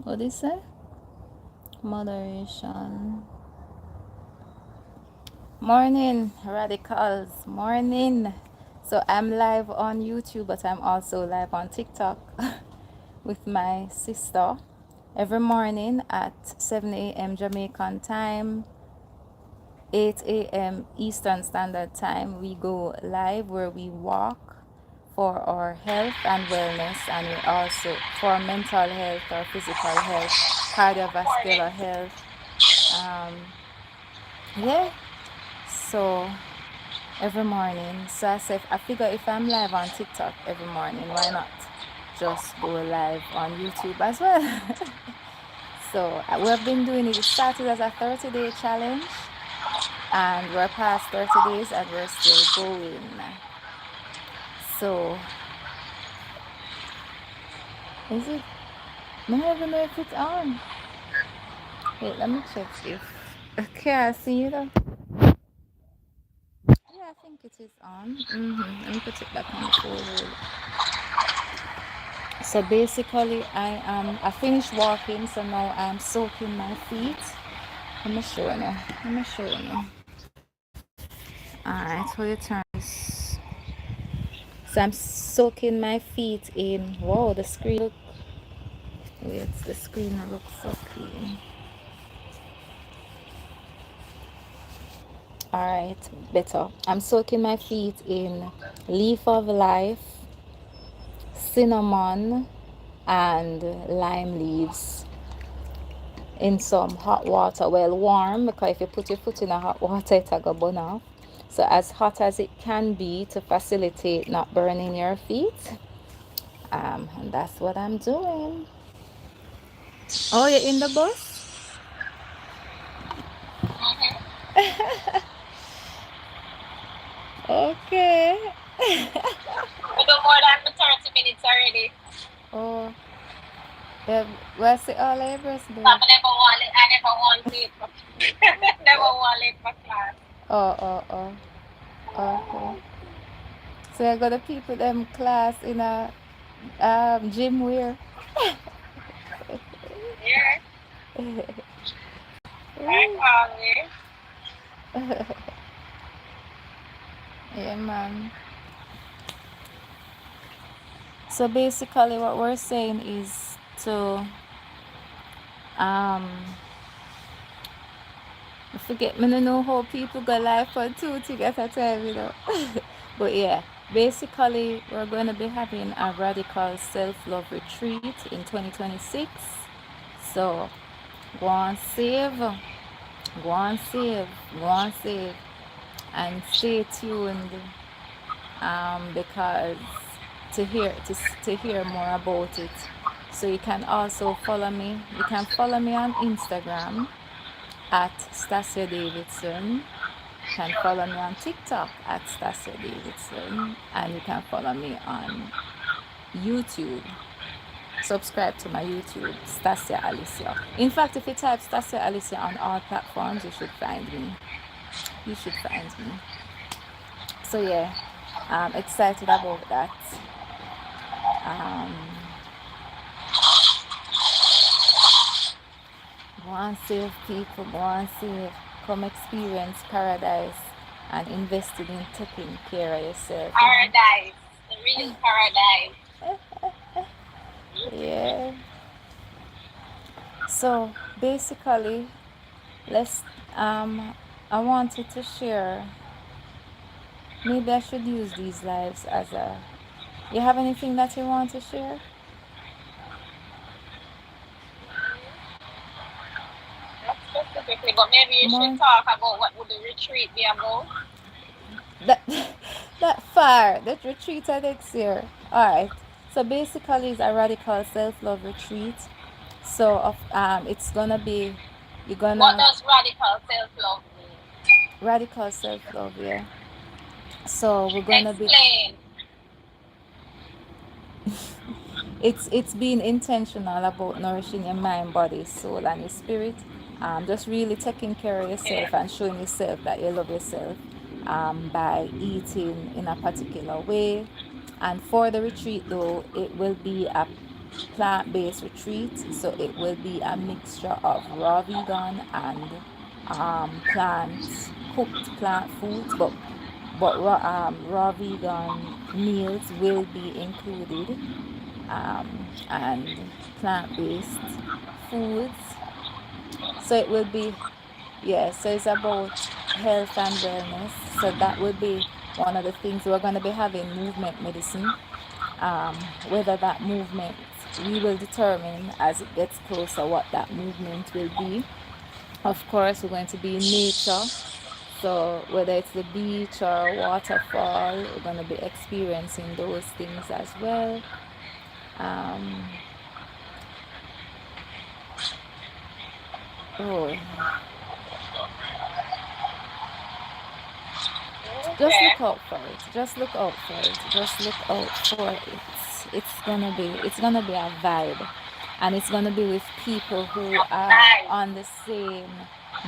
What did you say? Moderation. Morning, radicals. Morning. So I'm live on YouTube, but I'm also live on TikTok with my sister every morning at 7 a.m. Jamaican time, 8 a.m. Eastern Standard Time. We go live where we walk for our health and wellness, and we also for mental health or physical health, cardiovascular health. Um, yeah, so every morning. So I figure if I'm live on TikTok every morning, why not just go live on YouTube as well? So we've been doing it. It started as a 30-day challenge, and we're past 30 days and we're still going. So is it? I don't even know if it's on. Wait, let me check if. Okay, I see you though. Yeah, I think it is on. Let me put it back on the forward. So basically, I finished walking, so now I'm soaking my feet. Let me show you now. Let me show you now. Alright, so you turn this. So I'm soaking my feet in. Wow, the screen look. Wait, the screen looks so clean. Alright, better. I'm soaking my feet in leaf of life, cinnamon, and lime leaves in some hot water. Well, warm, because if you put your foot in a hot water, it'll go burn off. So as hot as it can be to facilitate not burning your feet. And that's what I'm doing. Oh, you're in the bus? Okay. We do more than 30 minutes already. Oh, yeah. What's it all labors, But babe? I never want late for never want late for class. Oh. Okay. So I got the people them class in a gym wear. Yeah, like always. Yeah, man. So basically, what we're saying is to um, I forget me no know how people go live for 2 things at a time, you know. But yeah, basically, we're going to be having a radical self-love retreat in 2026. So go on save, go on save, go on save, and stay tuned because to hear more about it. So you can also follow me. You can follow me on Instagram at Stacia Davidson. You can follow me on TikTok at Stacia Davidson, and you can follow me on YouTube. Subscribe to my YouTube, Stacia Alicia. In fact, if you type Stacia Alicia on all platforms, you should find me. You should find me. So yeah, I'm excited about that. Um, Go and save people, go and save, come experience paradise and invested in taking care of yourself, you know? Paradise. The real paradise. Yeah. So basically, let's I wanted to share. Maybe I should use these lives as a. You have anything that you want to share? Not specifically, but maybe you should More talk about what would the retreat be about. that that far that retreat next year. All right. So basically, it's a radical self-love retreat. So of it's gonna be you're What gonna does radical self love mean? radical self love, yeah. So we're gonna be Explain. it's being intentional about nourishing your mind, body, soul, and your spirit. Just really taking care of Yeah. yourself and showing yourself that you love yourself by eating in a particular way. And for the retreat, though, it will be a plant-based retreat, so it will be a mixture of raw vegan and plant cooked plant foods, but raw vegan meals will be included, and plant-based foods. So it will be, yeah, so it's about health and wellness. So that will be one of the things we're going to be having movement medicine. Whether that movement, we will determine as it gets closer what that movement will be. Of course, we're going to be in nature. So whether it's the beach or waterfall, we're going to be experiencing those things as well. Oh, just Okay. look out for it. Just look out for it. Just look out for it. It's gonna be a vibe, and it's gonna be with people who are Nice. on the same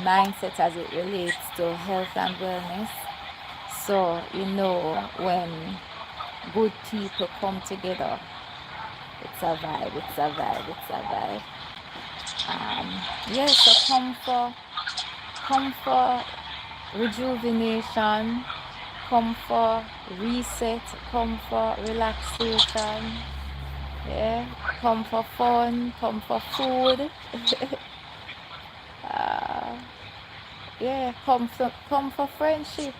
mindset as it relates to health and wellness. So when good people come together, it's a vibe. It's a vibe. It's a vibe. Yeah. So come for rejuvenation, come for reset, come for relaxation, yeah, come for fun, come for food, yeah, come for friendship,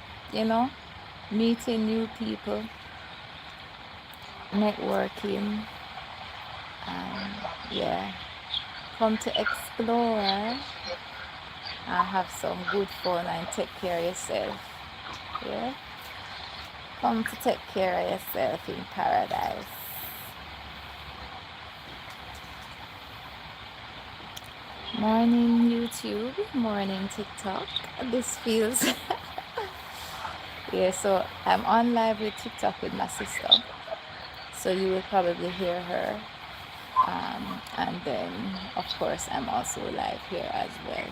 meeting new people, networking, yeah, come to explore and have some good fun and take care of yourself, yeah, come to take care of yourself in paradise. Morning YouTube, morning TikTok. This feels yeah, so I'm on live with TikTok with my sister. So you will probably hear her. And then of course I'm also live here as well.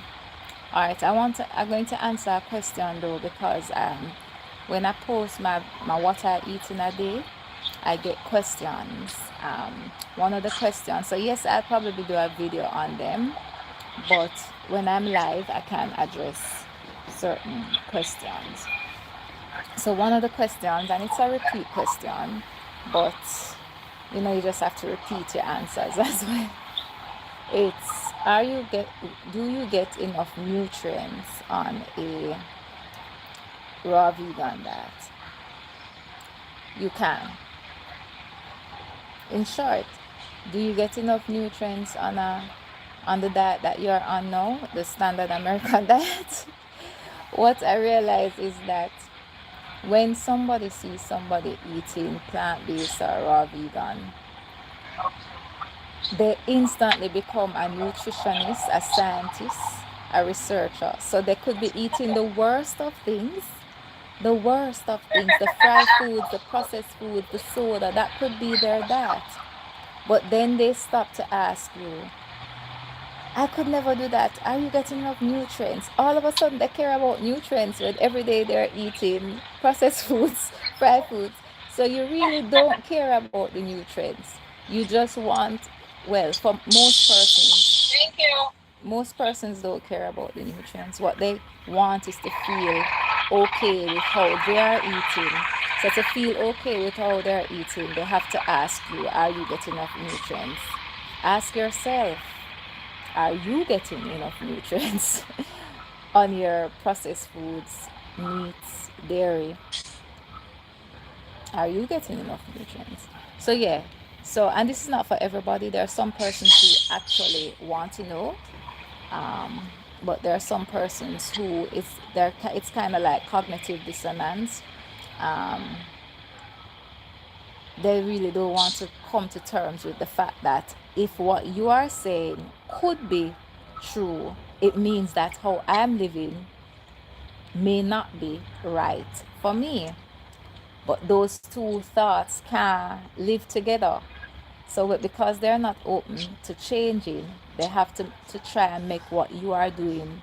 Alright, I'm going to answer a question though, because when I post my what I eat in a day, I get questions. One of the questions, so yes, I'll probably do a video on them, but when I'm live, I can address certain questions. So one of the questions, and it's a repeat question, but you just have to repeat your answers as well. It's do you get enough nutrients on a raw vegan diet? You can. In short, do you get enough nutrients on the diet that you're on now, the standard American diet? What I realize is that when somebody sees somebody eating plant-based or raw vegan, they instantly become a nutritionist, a scientist, a researcher. So they could be eating the fried foods, the processed foods, the soda, that could be their diet. But then they stop to ask you, I could never do that. Are you getting enough nutrients? All of a sudden, they care about nutrients when every day they're eating processed foods, fried foods. So you really don't care about the nutrients. You just want, well, for Thank you. most persons don't care about the nutrients. What they want is to feel okay with how they are eating. So to feel okay with how they're eating, they have to ask you, are you getting enough nutrients? Ask yourself, are you getting enough nutrients on your processed foods, meats, dairy? Are you getting enough nutrients? So yeah. So, and this is not for everybody. There are some persons who actually want to know, but there are some persons who it's kind of like cognitive dissonance. They really don't want to come to terms with the fact that if what you are saying could be true, it means that how I'm living may not be right for me. But those two thoughts can live together. So because they're not open to changing, they have to try and make what you are doing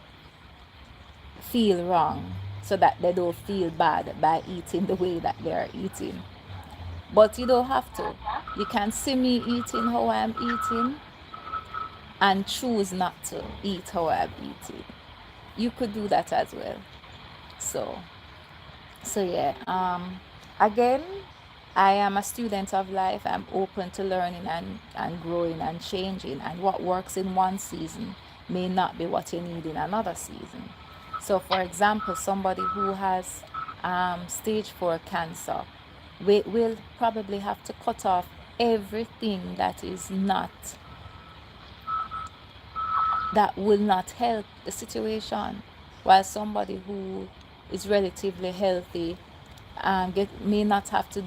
feel wrong, so that they don't feel bad by eating the way that they're eating. But you don't have to. Uh-huh. You can see me eating how I'm eating and choose not to eat how I'm eating. You could do that as well. So, so yeah. Again, I am a student of life. I'm open to learning and growing and changing. And what works in one season may not be what you need in another season. So, for example, somebody who has stage 4 cancer will probably have to cut off everything that is not, that will not help the situation, while somebody who is relatively healthy may not have to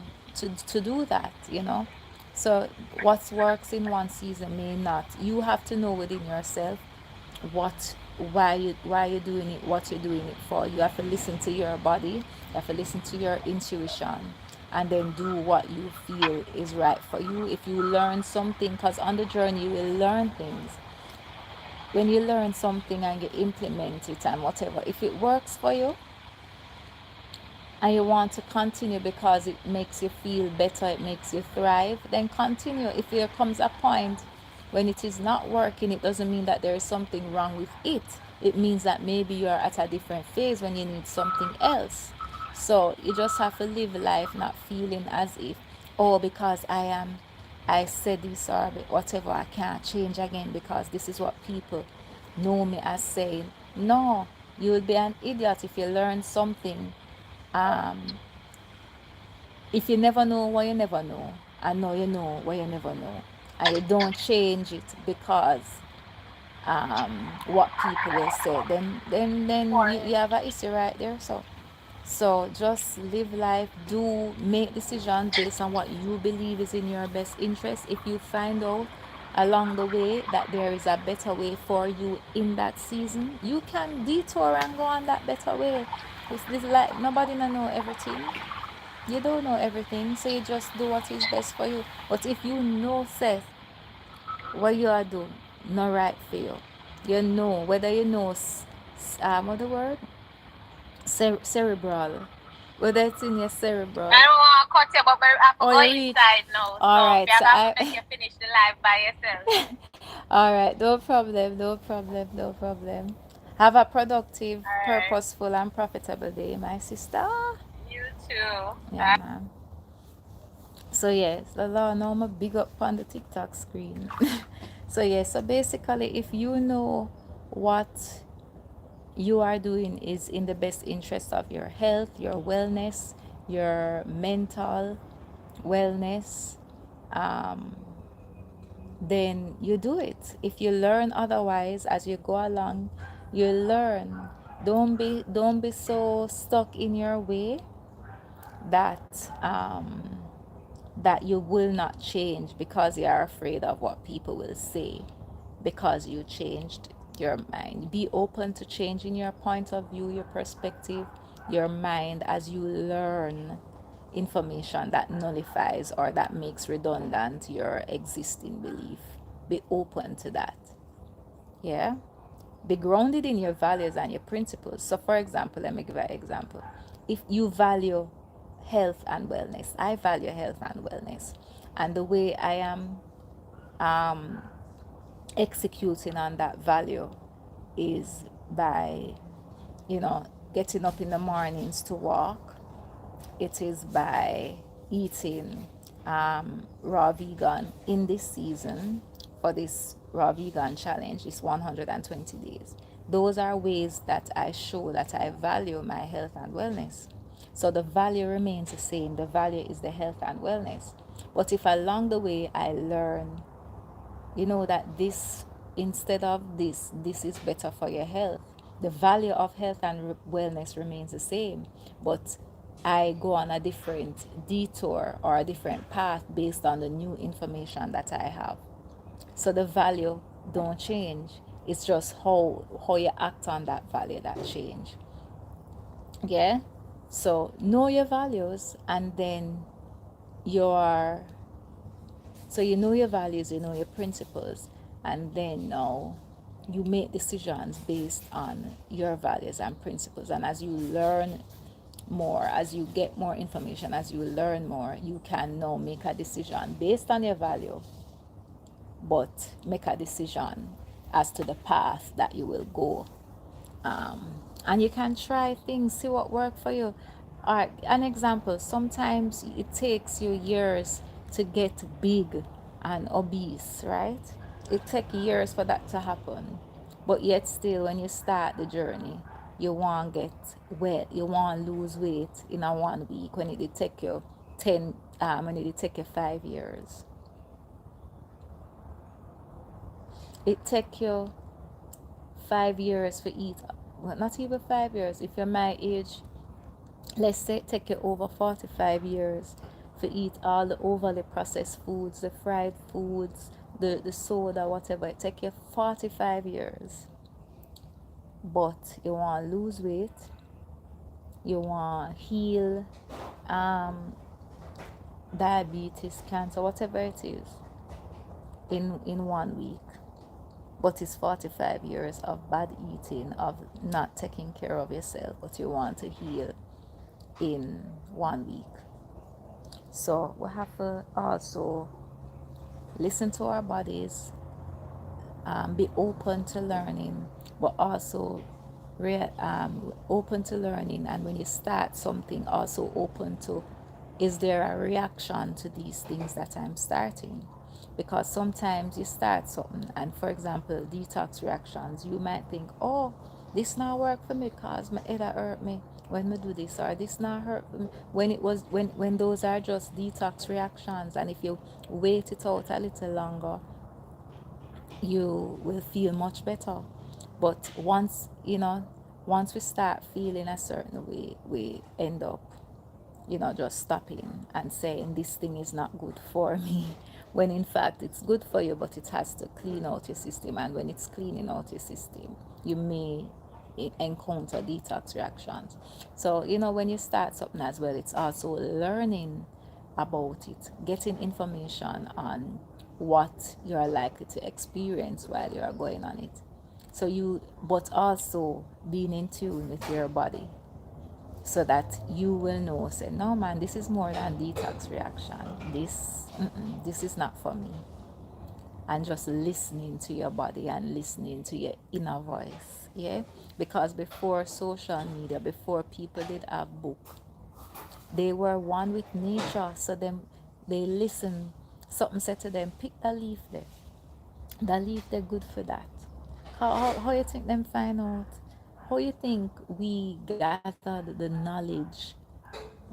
do that, you know. So what works in one season may not. You have to know within yourself what, why you're doing it, what you're doing it for. You have to listen to your body, you have to listen to your intuition, and then do what you feel is right for you. If you learn something, because on the journey you will learn things. When you learn something and you implement it and whatever, if it works for you and you want to continue because it makes you feel better, it makes you thrive, then continue. If there comes a point when it is not working, it doesn't mean that there is something wrong with it. It means that maybe you are at a different phase when you need something else. So you just have to live life not feeling as if, oh, because I said this or whatever, I can't change again because this is what people know me as saying. No, you would be an idiot if you learn something. um if you never know what you never know, and know you know what you never know, and you don't change it because what people will say, then For you have a issue right there. So just live life, do make decisions based on what you believe is in your best interest. If you find out along the way that there is a better way for you in that season, you can detour and go on that better way. It's this, like, nobody know everything. You don't know everything, so you just do what is best for you. But if you know, Seth, what you are doing, not right for you, you know whether you know, what the word, cerebral, whether it's in your I cerebral don't want to cut you, but I have to or go you reach. inside now. So All right, I'm so going to I. make you finish the live by yourself. All right, no problem, no problem, no problem. Have a productive, All right. purposeful, and profitable day, my sister. You too. Yeah, man. So yes, the law now I'm big up on the TikTok screen. So yes, so basically if you know what you are doing is in the best interest of your health, your wellness, your mental wellness, um, then you do it. If you learn otherwise as you go along, you learn. Don't be so stuck in your way that that you will not change because you are afraid of what people will say because you changed your mind. Be open to changing your point of view, your perspective, your mind as you learn information that nullifies or that makes redundant your existing belief. Be open to that. Yeah? Be grounded in your values and your principles. So, for example, let me give an example. If you value health and wellness, I value health and wellness, and the way I am executing on that value is by, getting up in the mornings to walk. It is by eating raw vegan in this season for this raw vegan challenge, this 120 days. Those are ways that I show that I value my health and wellness. So the value remains the same. The value is the health and wellness. But if along the way I learn, that this, instead of this is better for your health, the value of health and wellness remains the same, but I go on a different detour or a different path based on the new information that I have. So the value don't change. It's just how you act on that value that change. Yeah. So know your values, and then your so you know your values, you know your principles, and then now you make decisions based on your values and principles. And as you learn more, as you get more information, as you learn more, you can now make a decision based on your value, but make a decision as to the path that you will go. And you can try things, see what work for you. An example, sometimes it takes you years to get big and obese, right? It takes years for that to happen, but yet still when you start the journey, you want to get wet, you want to lose weight in a 1 week, when it did take you 10 when it did take you 5 years. It take you 5 years for eat, well, not even 5 years. If you're my age, let's say it take you over 45 years to eat all the overly processed foods, the fried foods, the soda, whatever. It take you 45 years. But you want to lose weight, you want to heal um, diabetes, cancer, whatever it is, in 1 week. But it's 45 years of bad eating, of not taking care of yourself, but you want to heal in 1 week. So we have to also listen to our bodies, be open to learning, but also open to learning. And when you start something, also open to, is there a reaction to these things that I'm starting? Because sometimes you start something, and for example, detox reactions, you might think, oh, this not work for me because my head hurt me when we do this, or this not hurt for me, when it was, when those are just detox reactions. And if you wait it out a little longer, you will feel much better. But once, once we start feeling a certain way, we end up, just stopping and saying this thing is not good for me, when in fact it's good for you, but it has to clean out your system. And when it's cleaning out your system, you may encounter detox reactions. So, when you start something as well, it's also learning about it, getting information on what you're likely to experience while you're going on it. But also being in tune with your body, so that you will know, say, no man, this is more than detox reaction, this is not for me. And just listening to your body and listening to your inner voice. Yeah, because before social media, before people did have book, they were one with nature. So they listen, something said to them, pick the leaf there, the leaf they're good for that. How you think them find out? How you think we gathered the knowledge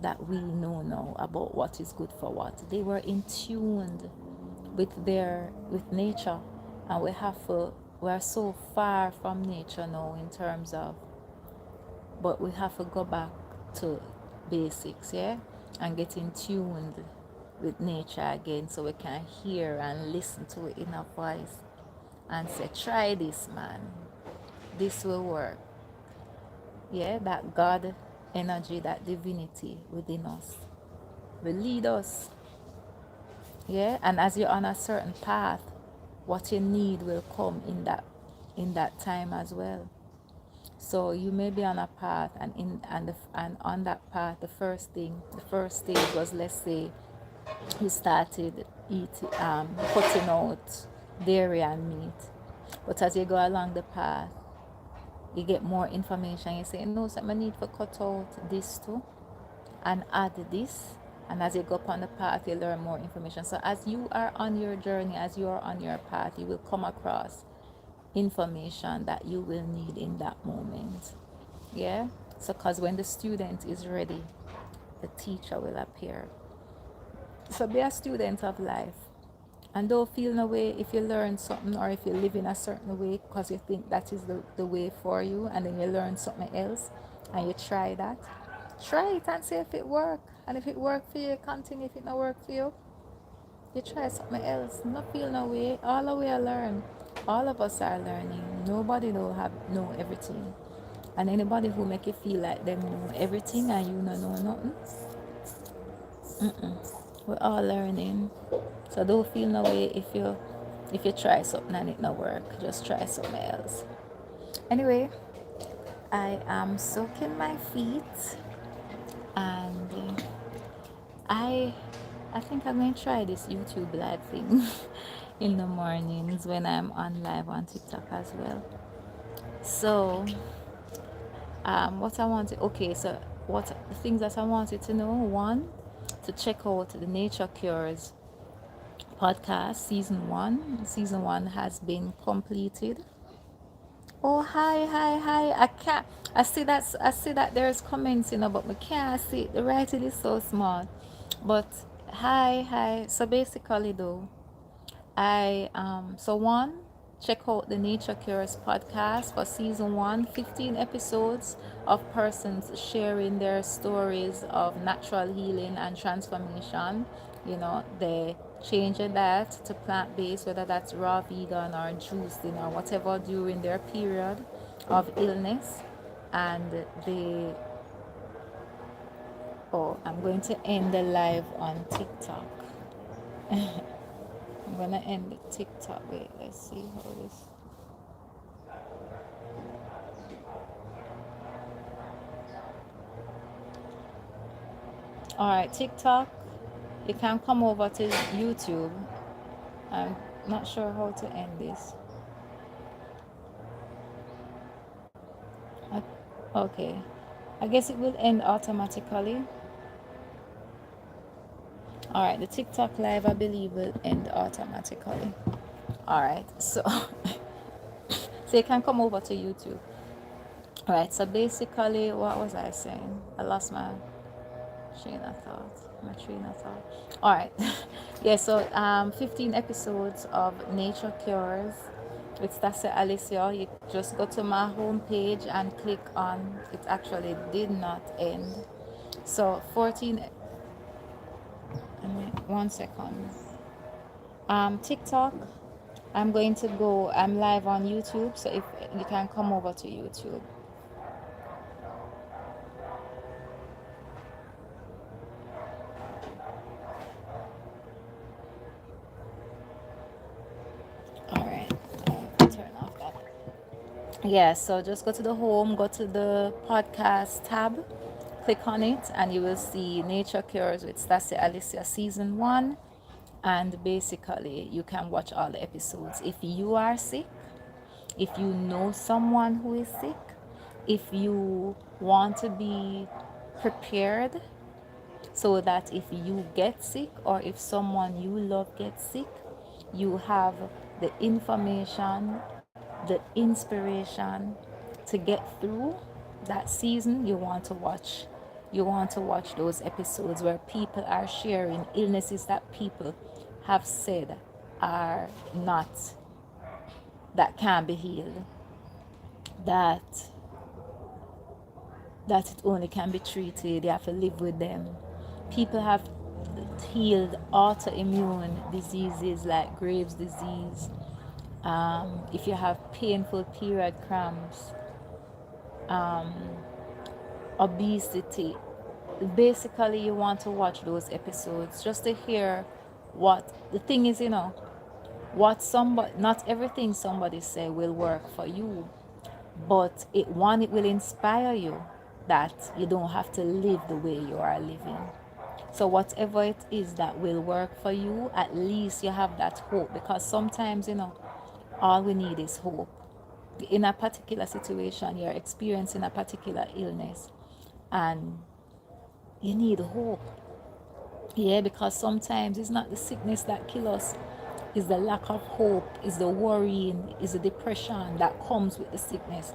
that we know now about what is good for what? They were in tuned with nature. And we're so far from nature now, in terms of, but we have to go back to basics, yeah, and get in tuned with nature again, so we can hear and listen to it in our voice and say, try this, man, this will work. Yeah, that God energy, that divinity within us will lead us. Yeah, and as you're on a certain path, what you need will come in that time as well. So you may be on a path, and on that path, the first stage was, let's say, you started cutting out dairy and meat. But as you go along the path, you get more information. You say, no, so I need to cut out this too and add this. And as you go up on the path, you learn more information. So as you are on your journey, as you are on your path, you will come across information that you will need in that moment. Yeah. So because when the student is ready, the teacher will appear. So be a student of life. And don't feel no way if you learn something, or if you live in a certain way because you think that is the way for you, and then you learn something else and you try that. Try it and see if it works. And if it works for you, continue. If it not work for you, you try something else. Not feel no way. All the way I learn. All of us are learning. Nobody know everything. And anybody who make you feel like them know everything and you don't know nothing, we're all learning. So don't feel no way if you try something and it not work. Just try something else. Anyway, I am soaking my feet And I I think I'm going to try this YouTube live thing in the mornings when I'm on live on TikTok as well. So, what I wanted, okay, so what the things that I wanted to know, one, to check out the Nature Cures podcast season one. Season one has been completed. Oh, hi, hi, hi. I can't. I see that there's comments, but I can't see it. The writing is so small. But hi, hi. So basically, though, so one, check out the Nature Cures podcast for season one, 15 episodes of persons sharing their stories of natural healing and transformation. They change their diet to plant-based, whether that's raw vegan or juicing or whatever during their period of illness. And they, oh, I'm going to end the live on TikTok. I'm gonna end the TikTok. Wait, let's see how this. All right, TikTok. You can come over to YouTube. I'm not sure how to end this. I- Okay, I guess it will end automatically. All right, the TikTok live I believe will end automatically. All right, so so you can come over to YouTube. All right, so basically, what was I saying? I lost my train of thought. My train of thought. All right. Yeah, so 15 episodes of Nature Cures with Stasia Alicia. You just go to my homepage and click on it. Actually did not end. So 14, one second. TikTok. I'm live on YouTube, so if you can come over to YouTube. All right. Turn off that. Yeah, so just go to the home, go to the podcast tab, click on it, and you will see Nature Cures with Stacy Alicia season one. And basically, you can watch all the episodes. If you are sick, if you know someone who is sick, if you want to be prepared so that if you get sick or if someone you love gets sick, you have the information, the inspiration to get through that season. You want to watch those episodes where people are sharing illnesses that people have said are not, that can't be healed, that it only can be treated, you have to live with them. People have healed autoimmune diseases like Graves' disease. If you have painful period cramps, obesity, basically you want to watch those episodes just to hear what the thing is. What somebody, not everything somebody say will work for you, but it will inspire you that you don't have to live the way you are living. So whatever it is that will work for you, at least you have that hope, because sometimes all we need is hope. In a particular situation, you're experiencing a particular illness and you need hope. Yeah, because sometimes it's not the sickness that kills us, it's the lack of hope, it's the worrying, it's the depression that comes with the sickness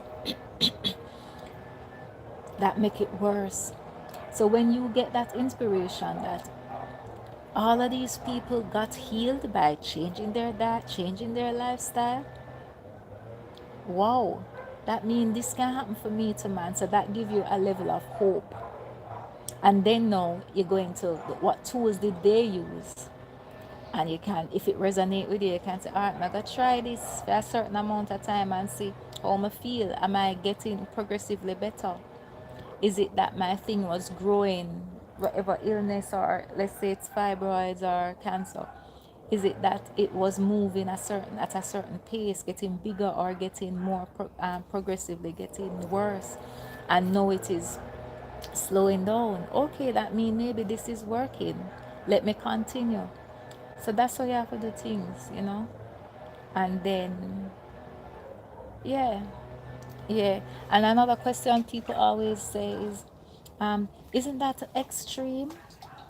that make it worse. So when you get that inspiration that all of these people got healed by changing their diet, changing their lifestyle, wow, that means this can happen for me too, man. So that give you a level of hope. And then now you're going to, what tools did they use? And you can, if it resonate with you, you can say, all right, I'm gonna try this for a certain amount of time and see how I feel. Am I getting progressively better? Is it that my thing was growing, whatever illness, or let's say it's fibroids or cancer? Is it that it was moving at a certain pace, getting bigger, or getting more progressively getting worse? And now it is slowing down. Okay, that means maybe this is working. Let me continue. So that's how you have to do things, you know. And then, yeah, yeah. And another question people always say is, isn't that extreme?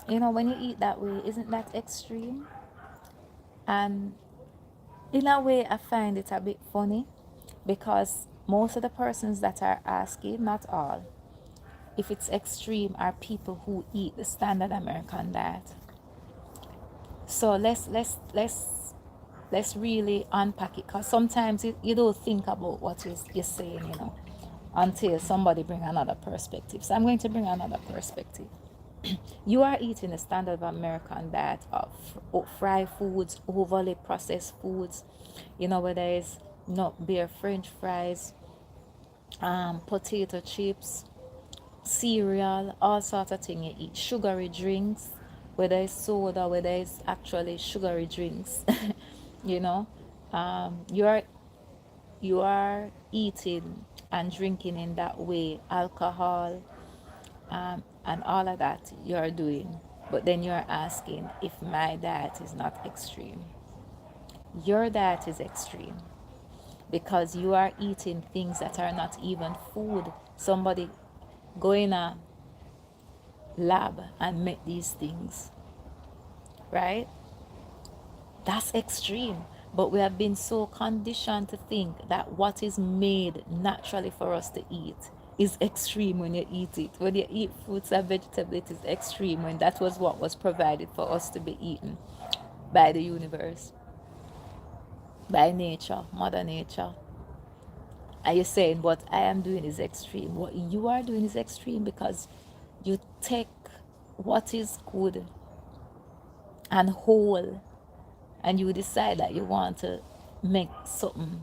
You know, when you eat that way, isn't that extreme? And in a way, I find it a bit funny because most of the persons that are asking, not all, if it's extreme, are people who eat the standard American diet. So let's really unpack it, because sometimes you don't think about what you're saying, you know, until somebody bring another perspective. So I'm going to bring another perspective. You are eating a standard American diet of fried foods, overly processed foods, you know, whether it's not bare French fries, potato chips, cereal, all sorts of things you eat, sugary drinks, whether it's soda, whether it's actually sugary drinks, you know, you're you are eating and drinking in that way, alcohol, and all of that you're doing. But then you're asking if my diet is not extreme. Your diet is extreme because you are eating things that are not even food. Somebody go in a lab and make these things, right? That's extreme. But we have been so conditioned to think that what is made naturally for us to eat is extreme when you eat it. When you eat fruits and vegetables, it is extreme when that was what was provided for us to be eaten by the universe, by nature, Mother Nature. And you're saying what I am doing is extreme. What you are doing is extreme because you take what is good and whole and you decide that you want to make something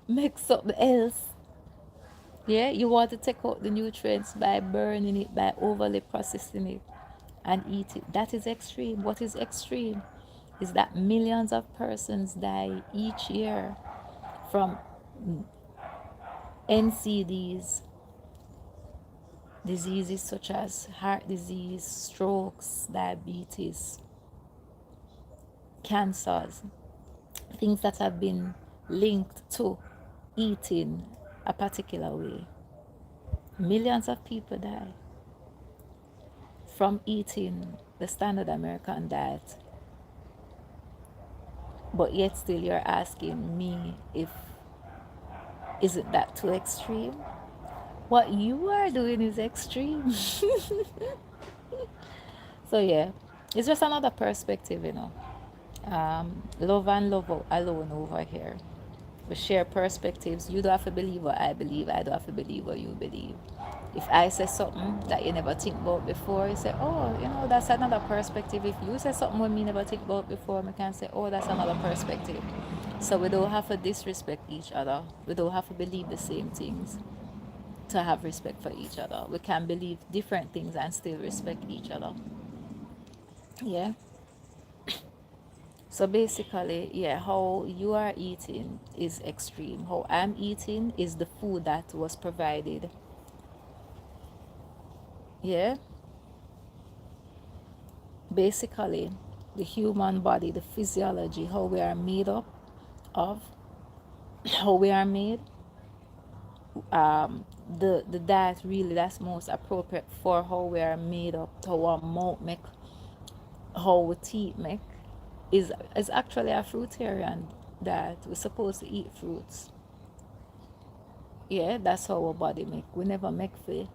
make something else. Yeah, you want to take out the nutrients by burning it, by overly processing it and eat it. That is extreme. What is extreme is that millions of persons die each year from NCDs, diseases such as heart disease, strokes, diabetes, cancers, things that have been linked to eating a particular way. Millions of people die from eating the standard American diet. But yet still you're asking me if isn't that too extreme? What you are doing is extreme. So yeah, it's just another perspective, you know. Love and love alone over here. We share perspectives. You don't have to believe what I believe. I don't have to believe what you believe. If I say something that you never think about before, you say, oh, you know, that's another perspective. If you say something what me never think about before, I can say, oh, that's another perspective. So we don't have to disrespect each other. We don't have to believe the same things to have respect for each other. We can believe different things and still respect each other. Yeah. So basically, yeah, how you are eating is extreme. How I'm eating is the food that was provided. Yeah. Basically, the human body, the physiology, how we are made up of, how we are made, the diet really that's most appropriate for how we are made up, how our mouth make, how our teeth make, is actually a fruitarian diet. We're supposed to eat fruits. Yeah, that's how our body make. We never make for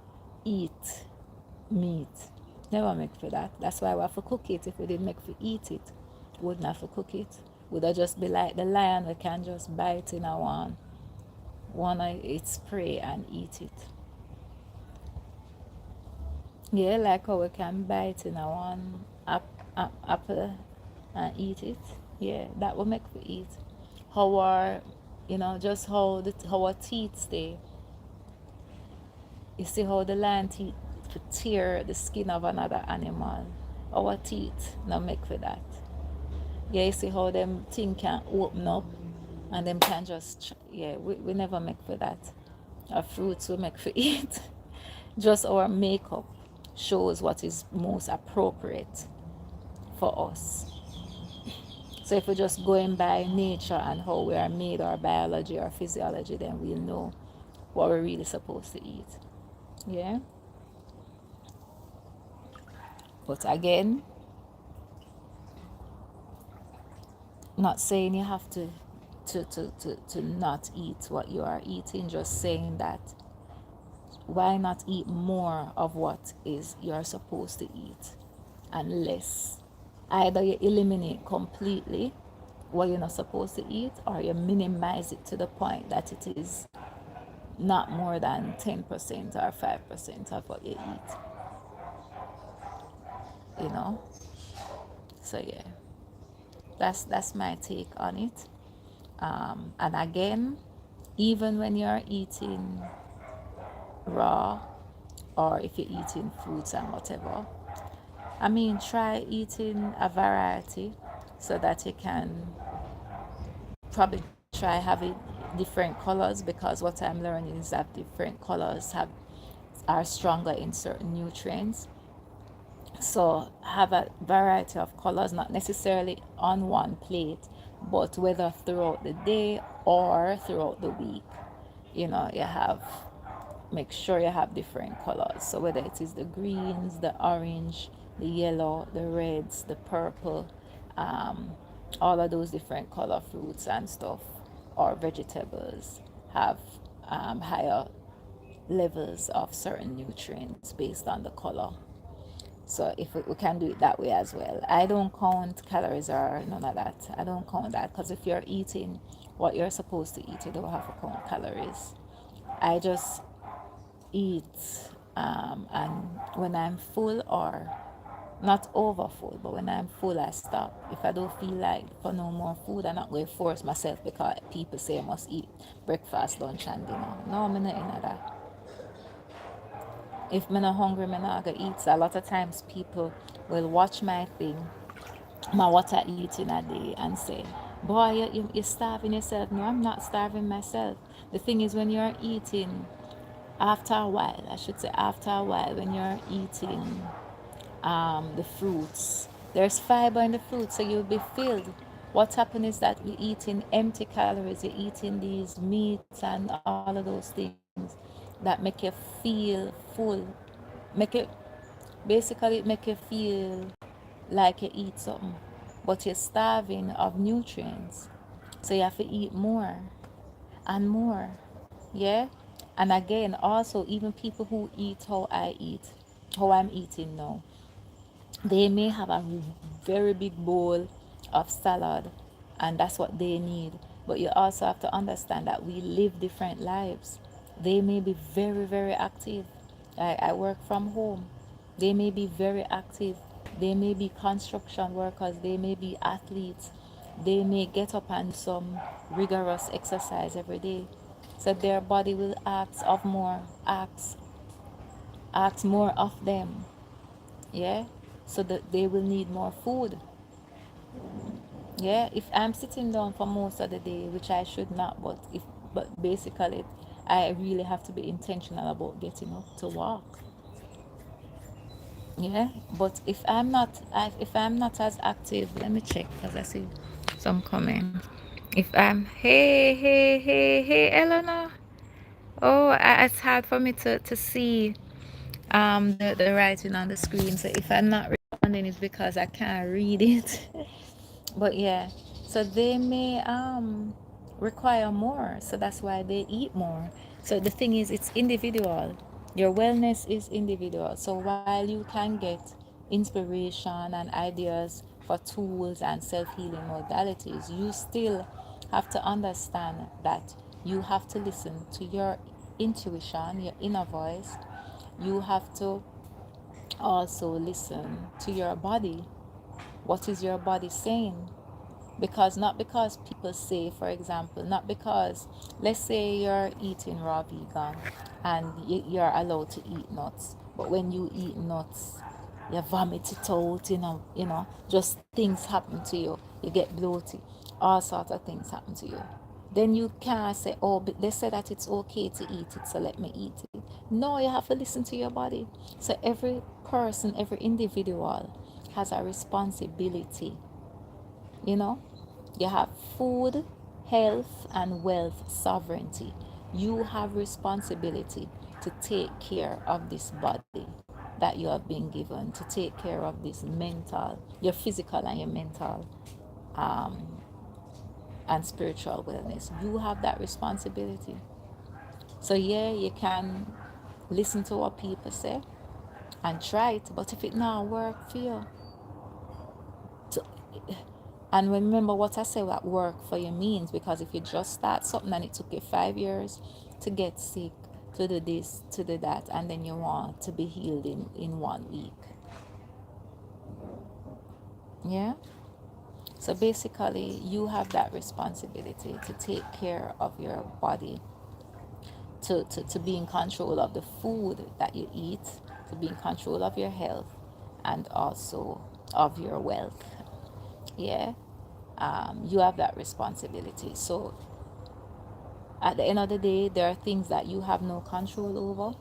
eat meat. Never make for that. That's why we have to cook it. If we didn't make for eat it, we wouldn't have to cook it. Would I just be like the lion? We can just bite in our one its prey and eat it. Yeah, like how we can bite in our one apple and eat it. Yeah, that will make we eat. How our, you know, just how our teeth stay. You see how the lion teeth to tear the skin of another animal. Our teeth now make for that. Yeah, you see how them thing can open up and them can just, yeah, we never make for that. Our fruits we make for eat. Just our makeup shows what is most appropriate for us. So if we're just going by nature and how we are made, or biology or physiology, then we'll know what we're really supposed to eat. Yeah. But again, not saying you have to not eat what you are eating, just saying that why not eat more of what is you're supposed to eat and less. Either you eliminate completely what you're not supposed to eat, or you minimize it to the point that it is not more than 10% or 5% of what you eat, you know. So yeah, that's my take on it. And again, even when you're eating raw, or if you're eating fruits and whatever, I mean, try eating a variety so that you can probably try having different colors, because what I'm learning is that different colors are stronger in certain nutrients. So have a variety of colors, not necessarily on one plate, but whether throughout the day or throughout the week. You have, make sure you have different colors. So whether it is the greens, the orange, the yellow, the reds, the purple, um, all of those different color fruits and stuff, or vegetables, have higher levels of certain nutrients based on the color. So if we can do it that way as well. I don't count calories or none of that. I don't count that, because if you're eating what you're supposed to eat, you don't have to count calories. I just eat, and when I'm full, or not over full, but when I'm full, I stop. If I don't feel like for no more food, I'm not going to force myself because people say I must eat breakfast, lunch, and dinner. No, I'm not into that. If I'm not hungry, I'm not going to eat. So a lot of times people will watch my thing, my what I eat in a day, and say, boy, you're starving yourself. No, I'm not starving myself. The thing is, when you're eating, after a while, I should say, after a while, when you're eating the fruits, there's fiber in the fruit, so you'll be filled. What's happened is that you're eating empty calories, you're eating these meats and all of those things that make you feel full, make it, basically make you feel like you eat something, but you're starving of nutrients. So you have to eat more and more. Yeah. And again, also, even people who eat how I eat, how I'm eating now, they may have a very big bowl of salad, and that's what they need. But you also have to understand that we live different lives. They may be very, very active. I work from home. They may be very active. They may be construction workers. They may be athletes. They may get up and do some rigorous exercise every day. So their body will ask more of them. Yeah. So that they will need more food. Yeah. If I'm sitting down for most of the day, which I should not, but basically I really have to be intentional about getting up to walk. Yeah. But if I'm not as active, let me check, because I see some comment. If I'm, hey Eleanor. Oh, it's hard for me to see the writing on the screen. So if I'm not responding, it's because I can't read it. But yeah, so they may require more, so that's why they eat more. So the thing is, it's individual. Your wellness is individual. So while you can get inspiration and ideas for tools and self-healing modalities, you still have to understand that you have to listen to your intuition, your inner voice. You have to also listen to your body. What is your body saying? Because not because people say, for example, not because, let's say you're eating raw vegan and you're allowed to eat nuts, but when you eat nuts, you vomit it out, just things happen to you. You get bloated, all sorts of things happen to you. then you can't say, oh, but they say that it's okay to eat it, so let me eat it. No, you have to listen to your body. So every person, every individual has a responsibility. You know, you have food, health, and wealth sovereignty. You have responsibility to take care of this body that you have been given, to take care of this mental, your physical and your mental um, and spiritual wellness. You have that responsibility. So yeah, you can listen to what people say and try it, but if it not work for you, to, and remember what I say, what work for you means, because if you just start something and it took you 5 years to get sick, to do this, to do that, and then you want to be healed in 1 week. Yeah. So basically, you have that responsibility to take care of your body, to be in control of the food that you eat, to be in control of your health, and also of your wealth. Yeah, you have that responsibility. So at the end of the day, there are things that you have no control over,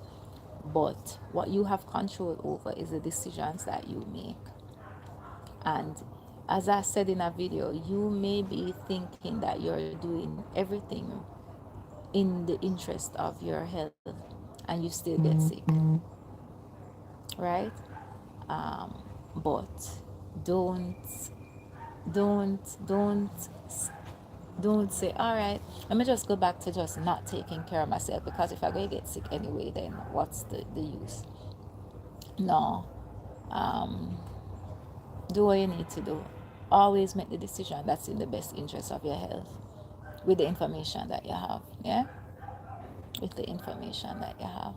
but what you have control over is the decisions that you make. And as I said in a video, you may be thinking that you're doing everything in the interest of your health and you still get sick, right? But don't don't don't say, all right, let me just go back to just not taking care of myself, because if I go get sick anyway, then what's the use? No. um do what you need to do. Always make the decision that's in the best interest of your health, with the information that you have. Yeah, with the information that you have.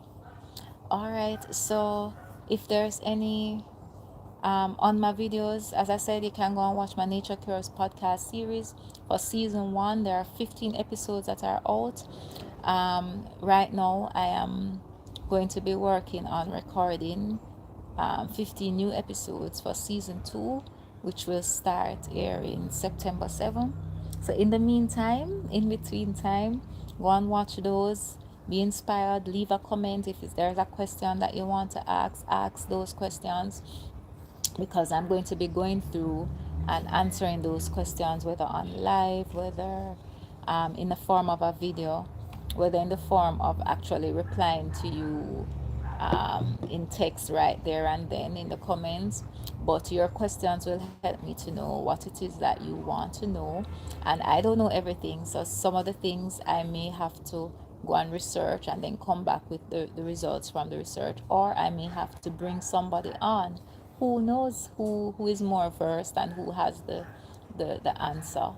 All right, so if there's any on my videos, as I said, you can go and watch my Nature Cures podcast series. For season 1, there are 15 episodes that are out. Right now I am going to be working on recording 15 new episodes for season 2, which will start airing September 7th. So in the meantime, in between time, go and watch those, be inspired, leave a comment. If there's a question that you want to ask those questions, because I'm going to be going through and answering those questions, whether on live, whether in the form of a video, whether in the form of actually replying to you in text right there and then in the comments. But your questions will help me to know what it is that you want to know. And I don't know everything, so some of the things I may have to go and research and then come back with the results from the research, or I may have to bring somebody on who knows, who is more versed and who has the answer.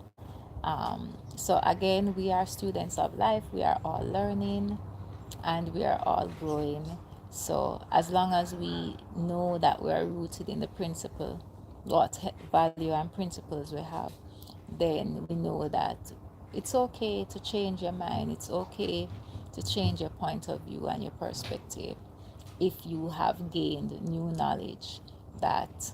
So again, we are students of life, we are all learning and we are all growing. So as long as we know that we are rooted in the principle, what value and principles we have, then we know that it's okay to change your mind, it's okay to change your point of view and your perspective if you have gained new knowledge that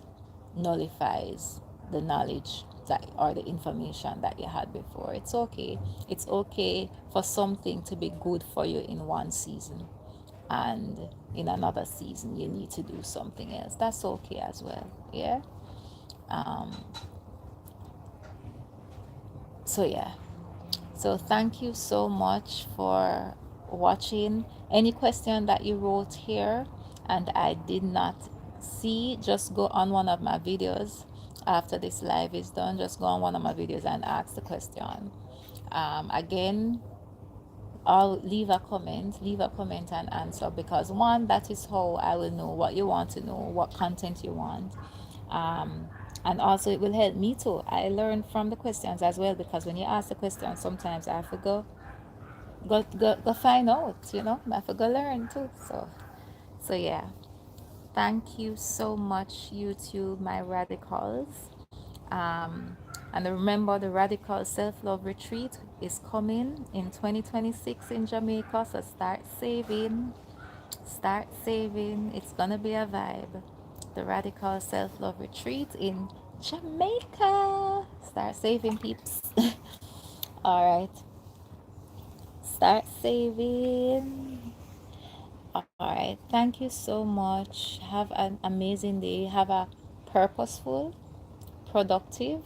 nullifies the knowledge that or the information that you had before. It's okay. It's okay for something to be good for you in one season, and in another season you need to do something else. That's okay as well. Yeah. um so yeah, so thank you so much for watching. Any question that you wrote here and I did not see, just go on one of my videos after this live is done. Just go on one of my videos and ask the question. Again, I'll leave a comment and answer, because one, that is how I will know what you want to know, what content you want. um, and also it will help me too. I learn from the questions as well, because when you ask the question, sometimes I have to go find out, I have to go learn too. So yeah, thank you so much, YouTube, my radicals. um, and remember, the Radical Self-Love Retreat is coming in 2026 in Jamaica, so start saving. It's gonna be a vibe. The Radical Self-Love Retreat in Jamaica. Start saving, peeps. All right. start saving. All right. Thank you so much. Have an amazing day. Have a purposeful, productive,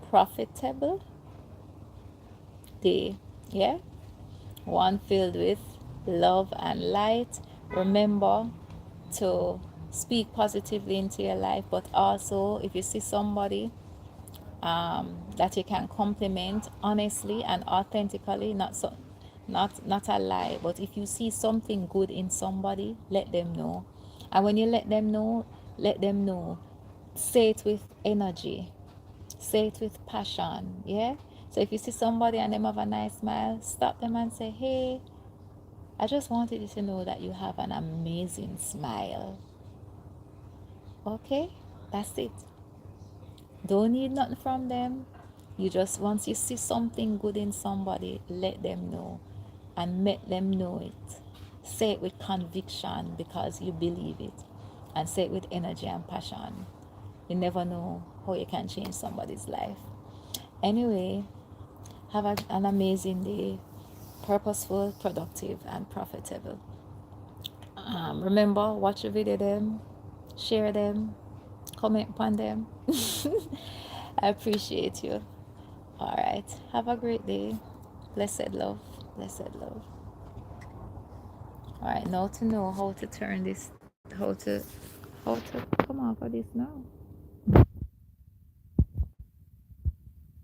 profitable day. Yeah. One filled with love and light. Remember to speak positively into your life, but also if you see somebody that you can compliment honestly and authentically, not a lie, but if you see something good in somebody, let them know. And when you let them know, say it with energy, say it with passion. Yeah. So if you see somebody and them have a nice smile, stop them and say, hey, I just wanted you to know that you have an amazing smile. Okay, that's it. Don't need nothing from them. You just, once you see something good in somebody, let them know and make them know it. Say it with conviction because you believe it, and say it with energy and passion. You never know how you can change somebody's life. Anyway, have an amazing day, purposeful, productive, and profitable. Remember, watch the video them, share them, comment upon them. I appreciate you. All right. Have a great day. Blessed love. Blessed love. All right. Now to know how to turn this, how to come off of this now.